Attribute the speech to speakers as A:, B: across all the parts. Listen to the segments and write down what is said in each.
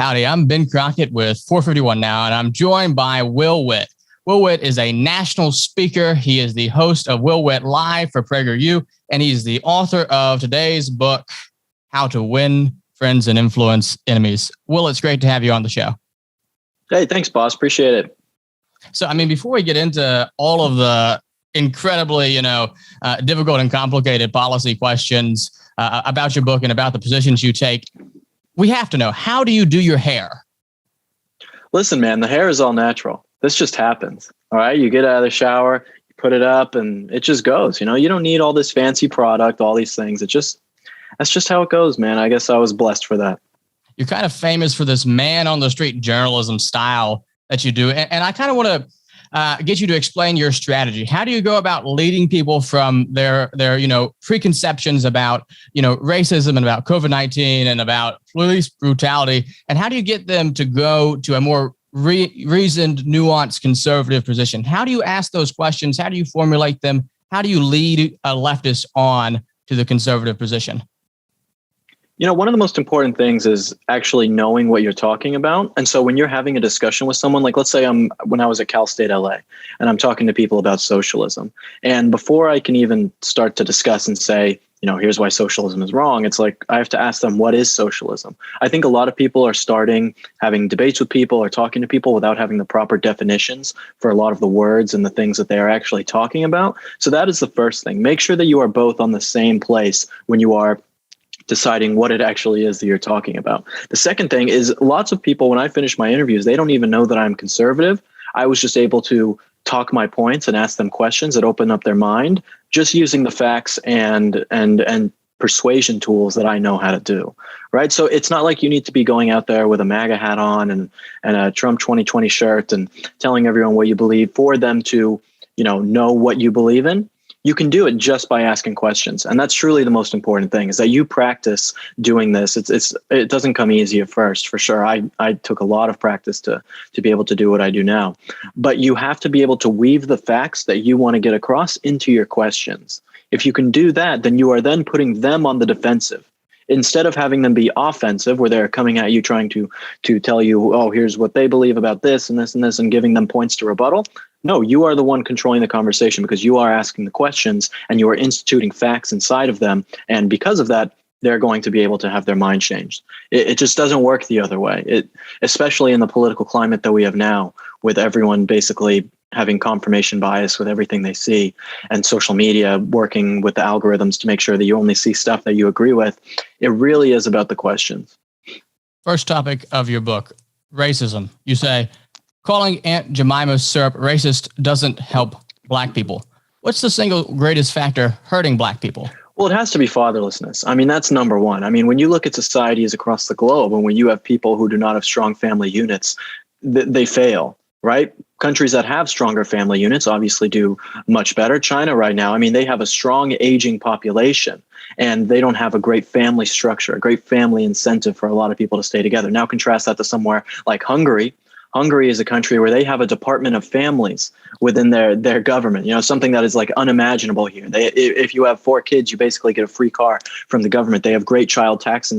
A: Howdy, I'm Ben Crockett with 451 Now, and I'm joined by Will Witt. Will Witt is a national speaker. He is the host of Will Witt Live for PragerU, and he's the author of today's book, How to Win Friends and Influence Enemies. Will, it's great to have you on the show.
B: Hey, thanks, boss. Appreciate it.
A: So, before we get into all of the incredibly, difficult and complicated policy questions about your book and about the positions you take, we have to know, how do you do your hair?
B: Listen, man, the hair is all natural. This just happens. All right. You get out of the shower, you put it up, and it just goes. You don't need all this fancy product, all these things. That's just how it goes, man. I guess I was blessed for that.
A: You're kind of famous for this man on the street journalism style that you do. And I kind of want to get you to explain your strategy. How do you go about leading people from their preconceptions about, racism and about COVID-19 and about police brutality? And how do you get them to go to a more reasoned, nuanced, conservative position? How do you ask those questions? How do you formulate them? How do you lead a leftist on to the conservative position?
B: One of the most important things is actually knowing what you're talking about. And so when you're having a discussion with someone, like let's say when I was at Cal State LA and I'm talking to people about socialism, and before I can even start to discuss and say, here's why socialism is wrong, it's like I have to ask them, what is socialism? I think a lot of people are starting having debates with people or talking to people without having the proper definitions for a lot of the words and the things that they are actually talking about. So that is the first thing. Make sure that you are both on the same place when you are deciding what it actually is that you're talking about. The second thing is lots of people, when I finish my interviews, they don't even know that I'm conservative. I was just able to talk my points and ask them questions that open up their mind, just using the facts and persuasion tools that I know how to do, right? So it's not like you need to be going out there with a MAGA hat on and a Trump 2020 shirt and telling everyone what you believe for them to, know what you believe in. You can do it just by asking questions. And that's truly the most important thing, is that you practice doing this. It doesn't come easy at first, for sure. I took a lot of practice to be able to do what I do now. But you have to be able to weave the facts that you want to get across into your questions. If you can do that, then you are then putting them on the defensive. Instead of having them be offensive, where they're coming at you trying to tell you, oh, here's what they believe about this and this and this, and giving them points to rebuttal. No, you are the one controlling the conversation because you are asking the questions and you are instituting facts inside of them. And because of that, they're going to be able to have their mind changed. It just doesn't work the other way, especially in the political climate that we have now, with everyone basically having confirmation bias with everything they see, and social media working with the algorithms to make sure that you only see stuff that you agree with. It really is about the questions.
A: First topic of your book, racism. You say, calling Aunt Jemima's syrup racist doesn't help Black people. What's the single greatest factor hurting Black people?
B: Well, it has to be fatherlessness. That's number one. When you look at societies across the globe, and when you have people who do not have strong family units, they fail, right? Countries that have stronger family units obviously do much better. China right now, they have a strong aging population, and they don't have a great family structure, a great family incentive for a lot of people to stay together. Now contrast that to somewhere like Hungary. Hungary is a country where they have a Department of Families within their government, something that is like unimaginable here. If you have 4 kids, you basically get a free car from the government. They have great child tax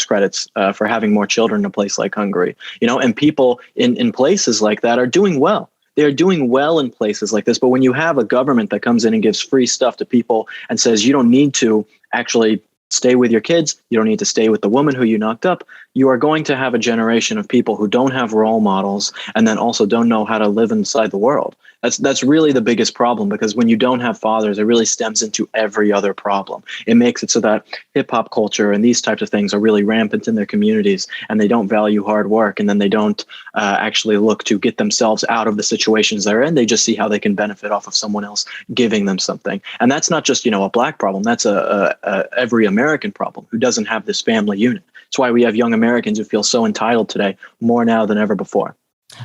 B: credits for having more children in a place like Hungary, and people in places like that are doing well. They're doing well in places like this. But when you have a government that comes in and gives free stuff to people and says you don't need to actually stay with your kids, you don't need to stay with the woman who you knocked up, you are going to have a generation of people who don't have role models and then also don't know how to live inside the world. That's really the biggest problem, because when you don't have fathers, it really stems into every other problem. It makes it so that hip hop culture and these types of things are really rampant in their communities, and they don't value hard work, and then they don't actually look to get themselves out of the situations they're in. They just see how they can benefit off of someone else giving them something. And that's not just, a Black problem. That's a every American problem who doesn't have this family unit. That's why we have young Americans who feel so entitled today, more now than ever before.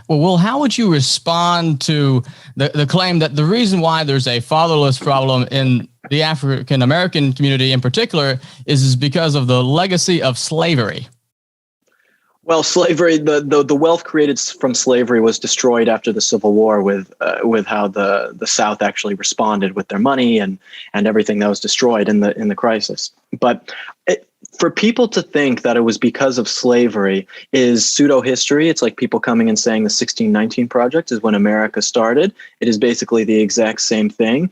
A: Well, Will, how would you respond to the claim that the reason why there's a fatherless problem in the African American community in particular is because of the legacy of slavery?
B: Well, slavery, the wealth created from slavery was destroyed after the Civil War with how the South actually responded with their money and everything that was destroyed in the crisis. But for people to think that it was because of slavery is pseudo history. It's like people coming and saying the 1619 Project is when America started. It is basically the exact same thing.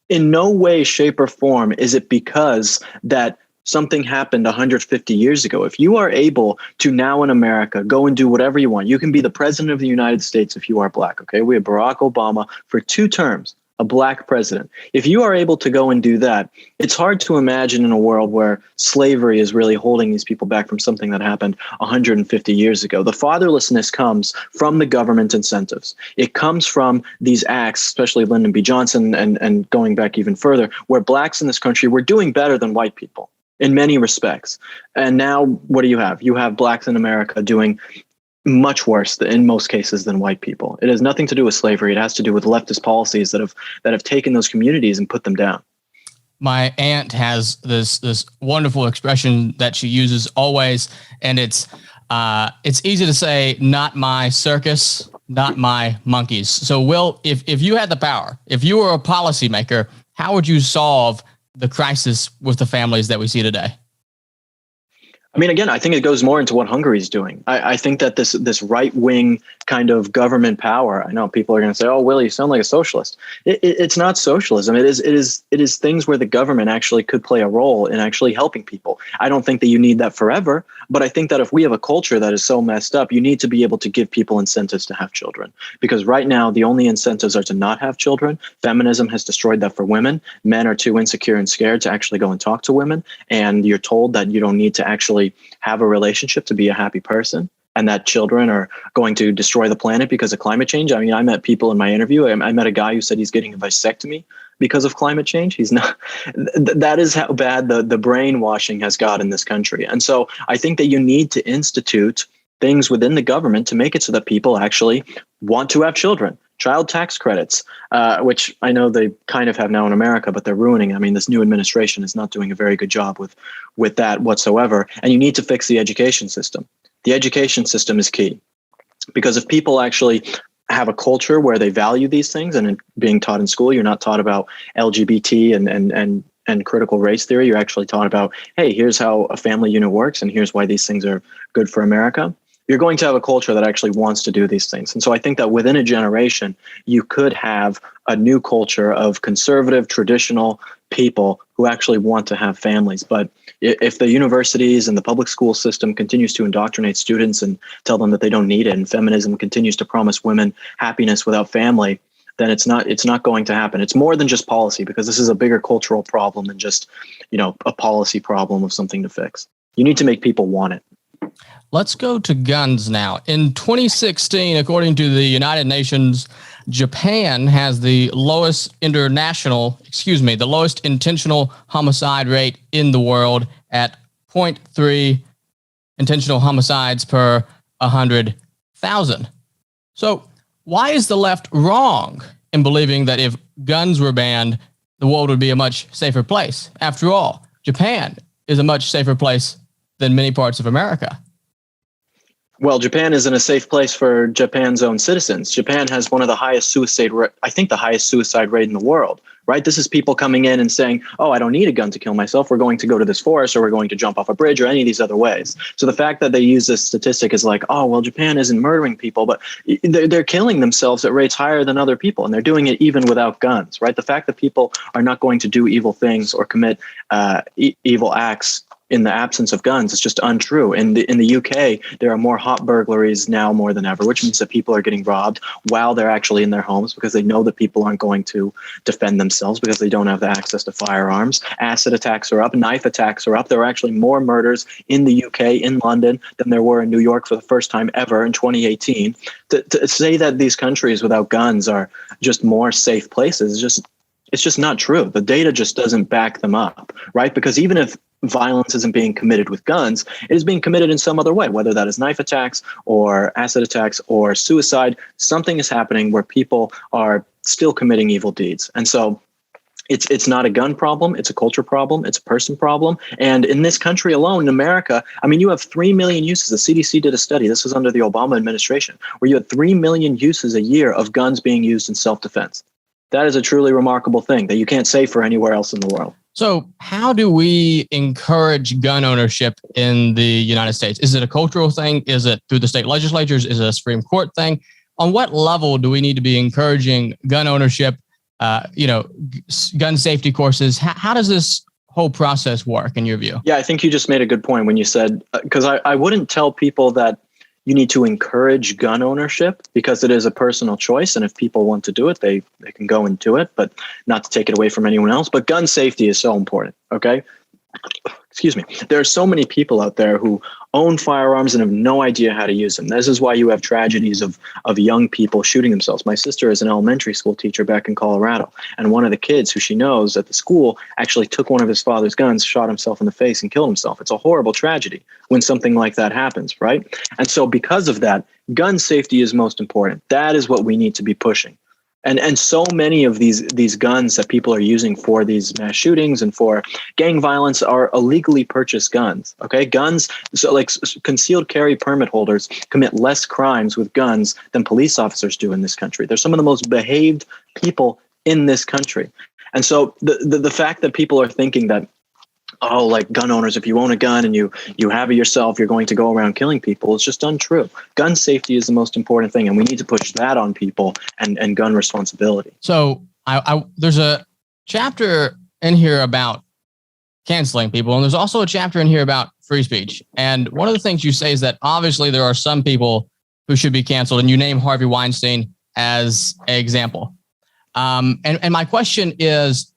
B: In no way, shape, or form is it because that something happened 150 years ago. If you are able to now in America go and do whatever you want, you can be the president of the United States if you are black. Okay, we have Barack Obama for 2 terms, a black president. If you are able to go and do that, it's hard to imagine in a world where slavery is really holding these people back from something that happened 150 years ago. The fatherlessness comes from the government incentives. It comes from these acts, especially Lyndon B. Johnson and going back even further, where blacks in this country were doing better than white people in many respects. And now what do you have? You have blacks in America doing much worse in most cases than white people. It has nothing to do with slavery. It has to do with leftist policies that have taken those communities and put them down.
A: My aunt has this wonderful expression that she uses always, and it's easy to say, "Not my circus, not my monkeys." So, Will, if you had the power, if you were a policymaker, how would you solve the crisis with the families that we see today?
B: I mean, again, I think it goes more into what Hungary's doing. I think that this right-wing kind of government power, I know people are going to say, "Oh, Will, you sound like a socialist." It's not socialism. It is things where the government actually could play a role in actually helping people. I don't think that you need that forever, but I think that if we have a culture that is so messed up, you need to be able to give people incentives to have children. Because right now, the only incentives are to not have children. Feminism has destroyed that for women. Men are too insecure and scared to actually go and talk to women. And you're told that you don't need to actually have a relationship to be a happy person, and that children are going to destroy the planet because of climate change. I mean, I met people in my interview. I met a guy who said he's getting a vasectomy because of climate change. He's not. That is how bad the brainwashing has got in this country. And so I think that you need to institute things within the government to make it so that people actually want to have children. Child tax credits, which I know they kind of have now in America, but they're ruining. I mean, this new administration is not doing a very good job with that whatsoever. And you need to fix the education system. The education system is key, because if people actually have a culture where they value these things, and being taught in school, you're not taught about LGBT and critical race theory. You're actually taught about, hey, here's how a family unit works, and here's why these things are good for America. You're going to have a culture that actually wants to do these things. And so I think that within a generation, you could have a new culture of conservative, traditional people who actually want to have families. But if the universities and the public school system continues to indoctrinate students and tell them that they don't need it, and feminism continues to promise women happiness without family, then it's not going to happen. It's more than just policy, because this is a bigger cultural problem than just, a policy problem of something to fix. You need to make people want it.
A: Let's go to guns now. In 2016, according to the United Nations, Japan has the lowest intentional homicide rate in the world at 0.3 intentional homicides per 100,000. So why is the left wrong in believing that if guns were banned, the world would be a much safer place? After all, Japan is a much safer place than many parts of America.
B: Well, Japan isn't a safe place for Japan's own citizens. Japan has one of the highest suicide rate in the world, right? This is people coming in and saying, "Oh, I don't need a gun to kill myself. We're going to go to this forest, or we're going to jump off a bridge, or any of these other ways." So the fact that they use this statistic is like, "Oh, well, Japan isn't murdering people," but they're killing themselves at rates higher than other people, and they're doing it even without guns, right? The fact that people are not going to do evil things or commit evil acts in the absence of guns is just untrue. In the UK, there are more hot burglaries now more than ever, which means that people are getting robbed while they're actually in their homes, because they know that people aren't going to defend themselves because they don't have the access to firearms. Acid attacks are up, knife attacks are up. There are actually more murders in the UK, in London, than there were in New York for the first time ever in 2018. To say that these countries without guns are just more safe places, it's just not true. The data just doesn't back them up, right? Because even if violence isn't being committed with guns, it is being committed in some other way, whether that is knife attacks or acid attacks or suicide. Something is happening where people are still committing evil deeds. And so It's not a gun problem. It's a culture problem. It's a person problem. And in this country alone, in America, I mean, you have 3 million uses. The CDC did a study. This was under the Obama administration, where you had 3 million uses a year of guns being used in self-defense. That is a truly remarkable thing that you can't say for anywhere else in the world.
A: So how do we encourage gun ownership in the United States? Is it a cultural thing? Is it through the state legislatures? Is it a Supreme Court thing? On what level do we need to be encouraging gun ownership? Gun safety courses. How does this whole process work in your view?
B: Yeah, I think you just made a good point when you said, because I wouldn't tell people that you need to encourage gun ownership, because it is a personal choice. And if people want to do it, they can go and do it, but not to take it away from anyone else. But gun safety is so important. Okay. Excuse me. There are so many people out there who own firearms and have no idea how to use them. This is why you have tragedies of young people shooting themselves. My sister is an elementary school teacher back in Colorado, and one of the kids who she knows at the school actually took one of his father's guns, shot himself in the face, and killed himself. It's a horrible tragedy when something like that happens, right? And so because of that, gun safety is most important. That is what we need to be pushing. And so many of these guns that people are using for these mass shootings and for gang violence are illegally purchased guns. Okay, guns, so like concealed carry permit holders commit less crimes with guns than police officers do in this country. They're some of the most behaved people in this country. And so the fact that people are thinking that, oh, like gun owners, if you own a gun and you have it yourself, you're going to go around killing people, it's just untrue. Gun safety is the most important thing, and we need to push that on people and gun responsibility.
A: So there's a chapter in here about canceling people, and there's also a chapter in here about free speech. And one of the things you say is that obviously there are some people who should be canceled, and you name Harvey Weinstein as an example. And my question is,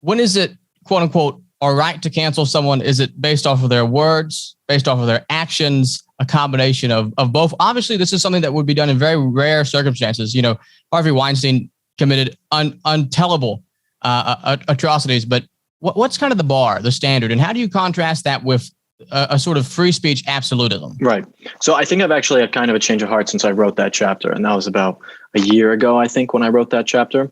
A: when is it, quote unquote, all right to cancel someone? Is it based off of their words, based off of their actions, a combination of both? Obviously, this is something that would be done in very rare circumstances. You know, Harvey Weinstein committed untellable atrocities, but what's kind of the bar, the standard, and how do you contrast that with a sort of free speech absolutism?
B: Right. So I think I've actually had kind of a change of heart since I wrote that chapter, and that was about a year ago, I think, when I wrote that chapter.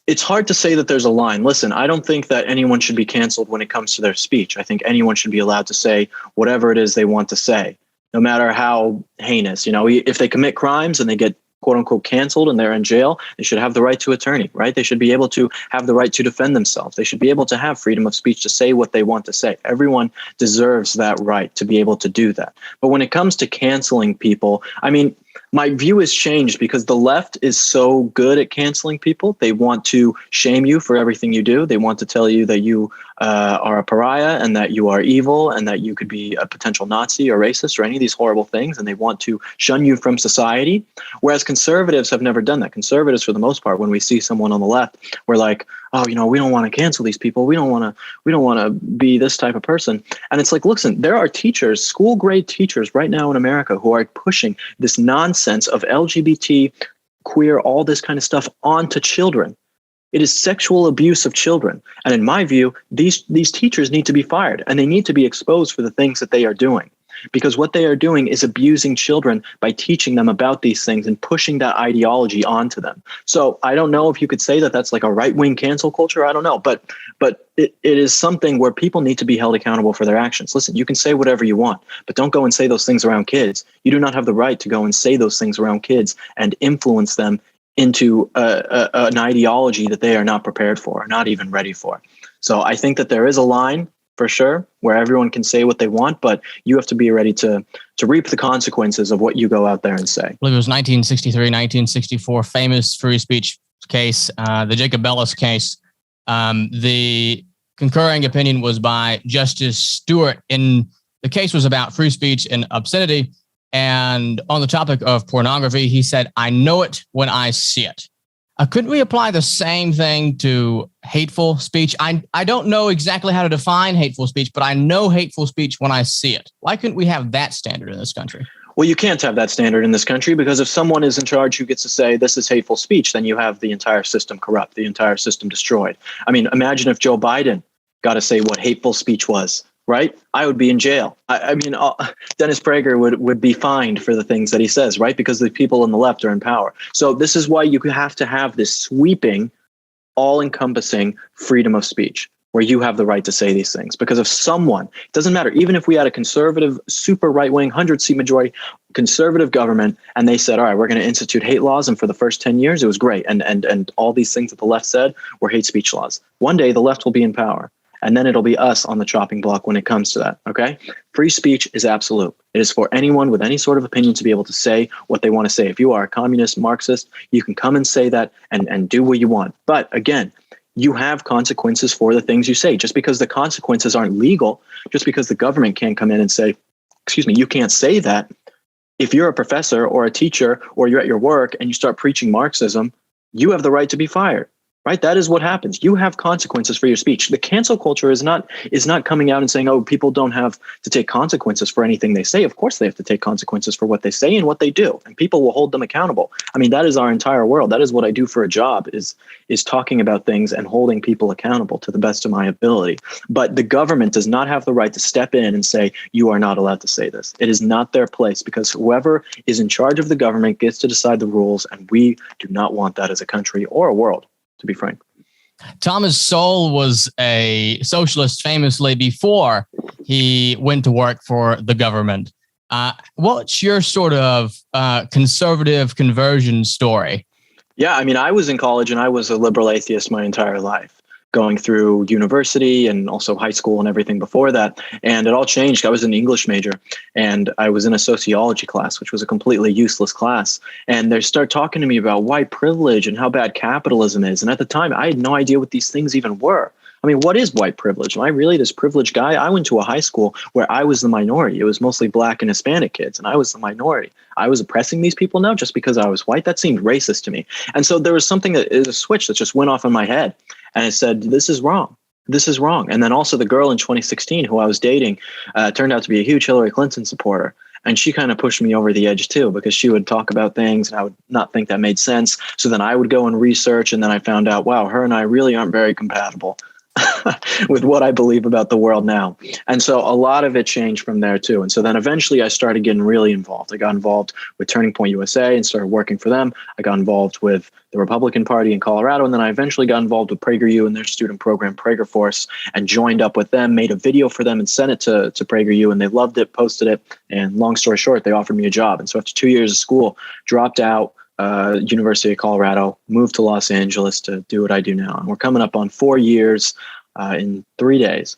B: It's hard to say that there's a line. Listen, I don't think that anyone should be canceled when it comes to their speech. I think anyone should be allowed to say whatever it is they want to say, no matter how heinous. You know, if they commit crimes and they get quote unquote canceled and they're in jail, they should have the right to attorney, right? They should be able to have the right to defend themselves. They should be able to have freedom of speech to say what they want to say. Everyone deserves that right to be able to do that. But when it comes to canceling people, I mean, my view has changed because the left is so good at canceling people. They want to shame you for everything you do. They want to tell you that you are a pariah and that you are evil and that you could be a potential Nazi or racist or any of these horrible things. And they want to shun you from society. Whereas conservatives have never done that. Conservatives, for the most part, when we see someone on the left, we're like, oh, you know, we don't want to cancel these people. We don't want to be this type of person. And it's like, listen, there are teachers, school grade teachers right now in America who are pushing this nonsense of LGBT, queer, all this kind of stuff onto children. It is sexual abuse of children. And in my view, these teachers need to be fired and they need to be exposed for the things that they are doing. Because what they are doing is abusing children by teaching them about these things and pushing that ideology onto them. So I don't know if you could say that that's like a right-wing cancel culture. I don't know. But it is something where people need to be held accountable for their actions. Listen, you can say whatever you want, but don't go and say those things around kids. You do not have the right to go and say those things around kids and influence them into an ideology that they are not prepared for, or not even ready for. So I think that there is a line for sure, where everyone can say what they want, but you have to be ready to reap the consequences of what you go out there and say.
A: I believe it was 1963, 1964, famous free speech case, the Jacob Ellis case. The concurring opinion was by Justice Stewart. And the case was about free speech and obscenity. And on the topic of pornography, he said, I know it when I see it. Couldn't we apply the same thing to hateful speech? I don't know exactly how to define hateful speech, but I know hateful speech when I see it. Why couldn't we have that standard in this country?
B: Well, you can't have that standard in this country because if someone is in charge who gets to say this is hateful speech, then you have the entire system corrupt, the entire system destroyed. I mean, imagine if Joe Biden got to say what hateful speech was. Right? I would be in jail. I mean, Dennis Prager would be fined for the things that he says, right? Because the people on the left are in power. So this is why you have to have this sweeping all-encompassing freedom of speech, where you have the right to say these things. Because if someone, it doesn't matter, even if we had a conservative, super right-wing, 100-seat majority conservative government, and they said, all right, we're going to institute hate laws, and for the first 10 years, it was great. And all these things that the left said were hate speech laws. One day, the left will be in power, and then it'll be us on the chopping block when it comes to that, okay? Free speech is absolute. It is for anyone with any sort of opinion to be able to say what they want to say. If you are a communist, Marxist, you can come and say that and do what you want. But again, you have consequences for the things you say. Just because the consequences aren't legal, just because the government can't come in and say, excuse me, you can't say that. If you're a professor or a teacher or you're at your work and you start preaching Marxism, you have the right to be fired. Right? That is what happens. You have consequences for your speech. The cancel culture is not coming out and saying, oh, people don't have to take consequences for anything they say. Of course they have to take consequences for what they say and what they do, and people will hold them accountable. I mean, that is our entire world. That is what I do for a job, is talking about things and holding people accountable to the best of my ability. But the government does not have the right to step in and say, you are not allowed to say this. It is not their place, because whoever is in charge of the government gets to decide the rules, and we do not want that as a country or a world, to be frank.
A: Thomas Sowell was a socialist famously before he went to work for the government. What's your sort of conservative conversion story?
B: Yeah, I mean, I was in college and I was a liberal atheist my entire life, going through university and also high school and everything before that. And it all changed. I was an English major and I was in a sociology class, which was a completely useless class. And they start talking to me about white privilege and how bad capitalism is. And at the time, I had no idea what these things even were. I mean, what is white privilege? Am I really this privileged guy? I went to a high school where I was the minority. It was mostly Black and Hispanic kids, and I was the minority. I was oppressing these people now just because I was white? That seemed racist to me. And so there was something that is a switch that just went off in my head. And it said, this is wrong. This is wrong. And then also the girl in 2016 who I was dating turned out to be a huge Hillary Clinton supporter. And she kind of pushed me over the edge too, because she would talk about things and I would not think that made sense. So then I would go and research, and then I found out, wow, her and I really aren't very compatible with what I believe about the world now. And so a lot of it changed from there too. And so then eventually I started getting really involved. I got involved with Turning Point USA and started working for them. I got involved with the Republican Party in Colorado. And then I eventually got involved with PragerU and their student program, Prager Force, and joined up with them, made a video for them and sent it to PragerU, and they loved it, posted it. And long story short, they offered me a job. And so after 2 years of school, dropped out, University of Colorado, moved to Los Angeles to do what I do now. And we're coming up on 4 years in 3 days.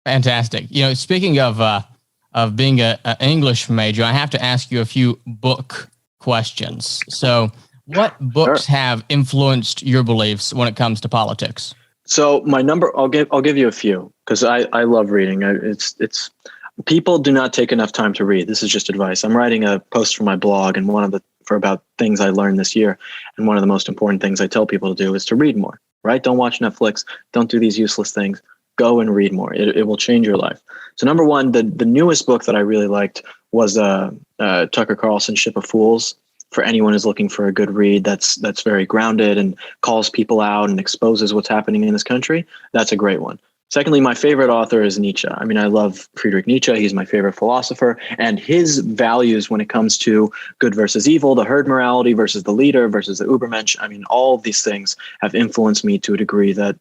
A: Fantastic. You know, speaking of being an English major, I have to ask you a few book questions. So what books have influenced your beliefs when it comes to politics?
B: So my number, I'll give you a few, because I love reading. It's people do not take enough time to read. This is just advice. I'm writing a post for my blog, and for about things I learned this year. And one of the most important things I tell people to do is to read more, right? Don't watch Netflix. Don't do these useless things. Go and read more. It will change your life. So number one, the newest book that I really liked was Tucker Carlson's Ship of Fools. For anyone who's looking for a good read that's very grounded and calls people out and exposes what's happening in this country, that's a great one. Secondly, my favorite author is Nietzsche. I mean, I love Friedrich Nietzsche. He's my favorite philosopher. And his values when it comes to good versus evil, the herd morality versus the leader versus the Übermensch, I mean, all of these things have influenced me to a degree that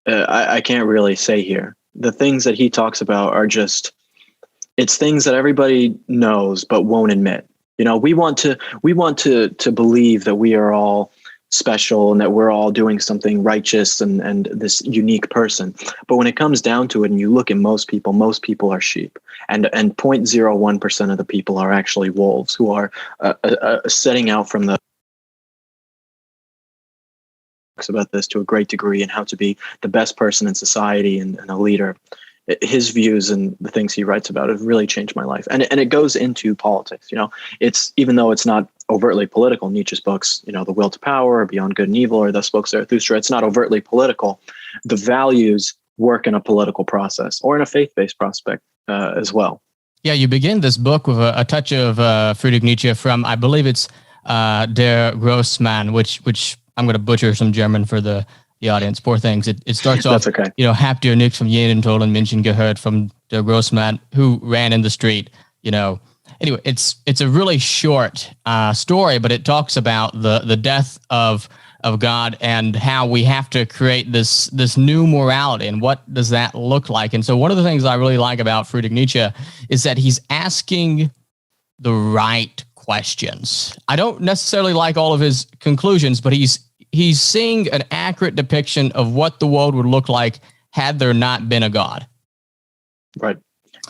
B: I can't really say here. The things that he talks about are just, it's things that everybody knows but won't admit. You know, we want to believe that we are all special and that we're all doing something righteous and this unique person. But when it comes down to it and you look at most people are sheep, and 0.01% of the people are actually wolves who are setting out from the about this to a great degree and how to be the best person in society and a leader. His views and the things he writes about have really changed my life. And it goes into politics. You know, it's, even though it's not overtly political, Nietzsche's books, you know, The Will to Power or Beyond Good and Evil or Thus Spoke Zarathustra, it's not overtly political. The values work in a political process or in a faith-based prospect as well.
A: Yeah, you begin this book with a touch of Friedrich Nietzsche from, I believe it's Der Grossmann, which I'm going to butcher some German for the audience. Poor things. It starts off,
B: okay.
A: You know, habt ihr nichts von jenen tollen Menschen gehört from der Grossmann who ran in the street, you know, anyway, it's a really short story, but it talks about the death of God and how we have to create this new morality, and what does that look like. And so one of the things I really like about Friedrich Nietzsche is that he's asking the right questions. I don't necessarily like all of his conclusions, but he's seeing an accurate depiction of what the world would look like had there not been a God.
B: Right.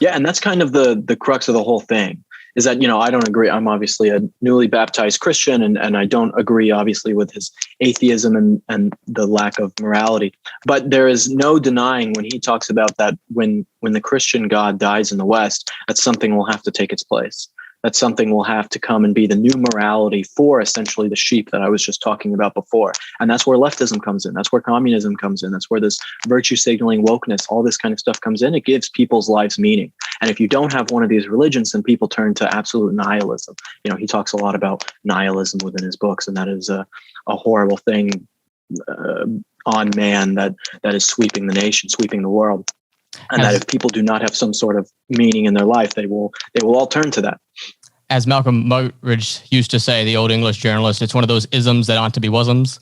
B: Yeah, and that's kind of the crux of the whole thing, is that, I don't agree. I'm obviously a newly baptized Christian, and I don't agree, obviously, with his atheism and the lack of morality. But there is no denying when he talks about that when the Christian God dies in the West, that something will have to take its place. That something will have to come and be the new morality for essentially the sheep that I was just talking about before. And that's where leftism comes in. That's where communism comes in. That's where this virtue signaling wokeness, all this kind of stuff comes in. It gives people's lives meaning. And if you don't have one of these religions, then people turn to absolute nihilism. He talks a lot about nihilism within his books, and that is a horrible thing on man that is sweeping the nation, sweeping the world. And that if people do not have some sort of meaning in their life, they will all turn to that.
A: As Malcolm Muggeridge used to say, the old English journalist, it's one of those isms that ought to be wasms.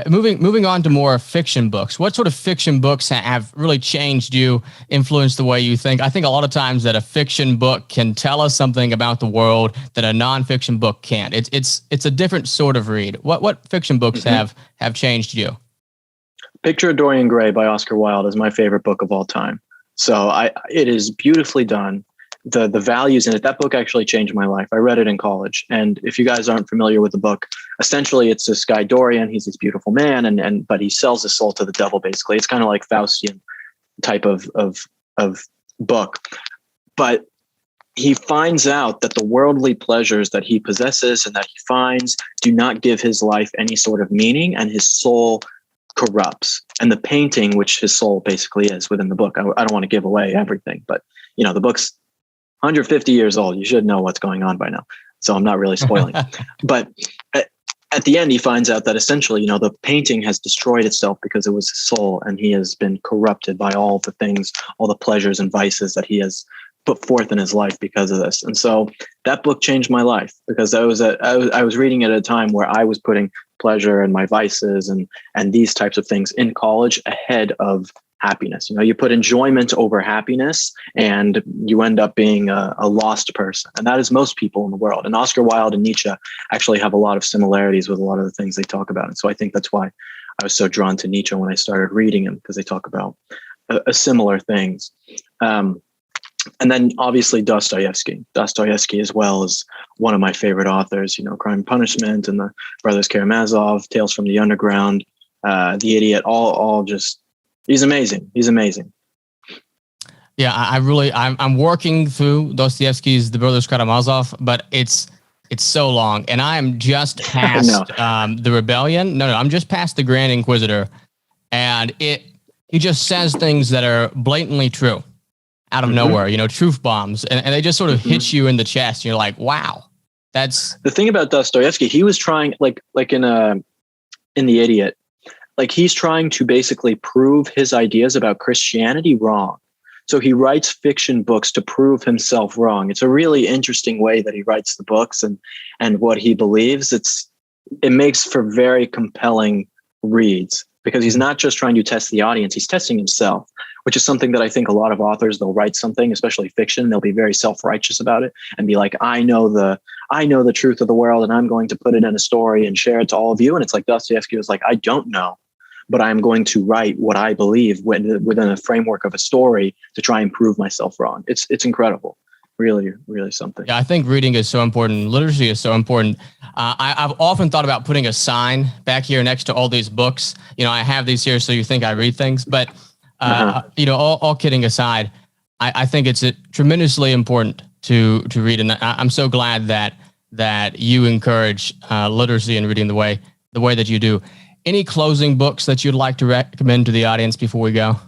A: Moving on to more fiction books. What sort of fiction books have really changed you, influenced the way you think? I think a lot of times that a fiction book can tell us something about the world that a nonfiction book can't. It's a different sort of read. What fiction books have changed you?
B: Picture of Dorian Gray by Oscar Wilde is my favorite book of all time. So it is beautifully done. The values in it, that book actually changed my life. I read it in college. And if you guys aren't familiar with the book, essentially it's this guy Dorian. He's this beautiful man, but he sells his soul to the devil, basically. It's kind of like Faustian type of book. But he finds out that the worldly pleasures that he possesses and that he finds do not give his life any sort of meaning, and his soul corrupts. And the painting, which his soul basically is within the book, I don't want to give away everything, but the book's 150 years old. You should know what's going on by now, so I'm not really spoiling. But at the end, he finds out that essentially, the painting has destroyed itself because it was his soul, and he has been corrupted by all the things, all the pleasures and vices that he has put forth in his life because of this. And so that book changed my life, because I was reading it at a time where I was putting pleasure and my vices and these types of things in college ahead of happiness. You put enjoyment over happiness, and you end up being a lost person. And that is most people in the world. And Oscar Wilde and Nietzsche actually have a lot of similarities with a lot of the things they talk about. And so I think that's why I was so drawn to Nietzsche when I started reading him, because they talk about similar things. And then obviously Dostoyevsky as well is one of my favorite authors. Crime and Punishment and the Brothers Karamazov, Tales from the Underground, The Idiot, all just, he's amazing. Yeah,
A: I'm working through Dostoyevsky's The Brothers Karamazov, but it's so long, and I am just past The Rebellion. No, I'm just past The Grand Inquisitor, and he just says things that are blatantly true. Out of nowhere, truth bombs, and they just sort of hit you in the chest. And you're like, wow, that's
B: the thing about Dostoyevsky. He was trying, like in The Idiot, like he's trying to basically prove his ideas about Christianity wrong. So he writes fiction books to prove himself wrong. It's a really interesting way that he writes the books and what he believes. It makes for very compelling reads, because he's not just trying to test the audience, he's testing himself, which is something that I think a lot of authors, they'll write something, especially fiction, they'll be very self-righteous about it and be like, I know the truth of the world, and I'm going to put it in a story and share it to all of you. And it's like Dostoyevsky was like, I don't know, but I'm going to write what I believe within a framework of a story to try and prove myself wrong. It's incredible. Really, really something.
A: Yeah, I think reading is so important. Literacy is so important. I've often thought about putting a sign back here next to all these books. I have these here so you think I read things, but all kidding aside, I think it's tremendously important to read, and I'm so glad that you encourage literacy and reading the way that you do. Any closing books that you'd like to recommend to the audience before we go?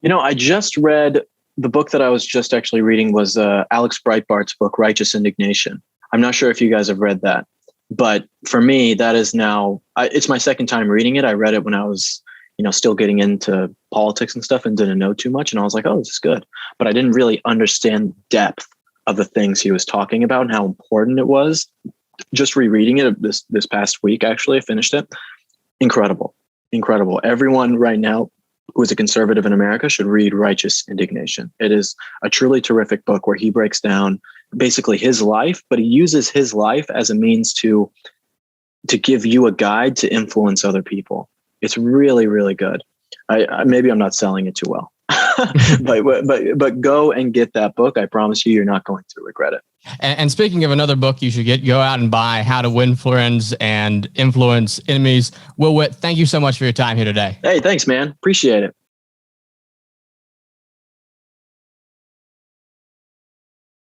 B: I just read. The book that I was just actually reading was Alex Breitbart's book, Righteous Indignation. I'm not sure if you guys have read that, but for me, that is now, it's my second time reading it. I read it when I was still getting into politics and stuff and didn't know too much. And I was like, oh, this is good. But I didn't really understand the depth of the things he was talking about and how important it was. Just rereading it this past week, actually, I finished it. Incredible. Everyone right now who is a conservative in America should read Righteous Indignation. It is a truly terrific book where he breaks down basically his life, but he uses his life as a means to give you a guide to influence other people. It's really, really good. I maybe I'm not selling it too well, but go and get that book. I promise you're not going to regret it.
A: And speaking of another book you should go out and buy, How to Win Friends and Influence Enemies. Will Witt, thank you so much for your time here today.
B: Hey, thanks, man. Appreciate it.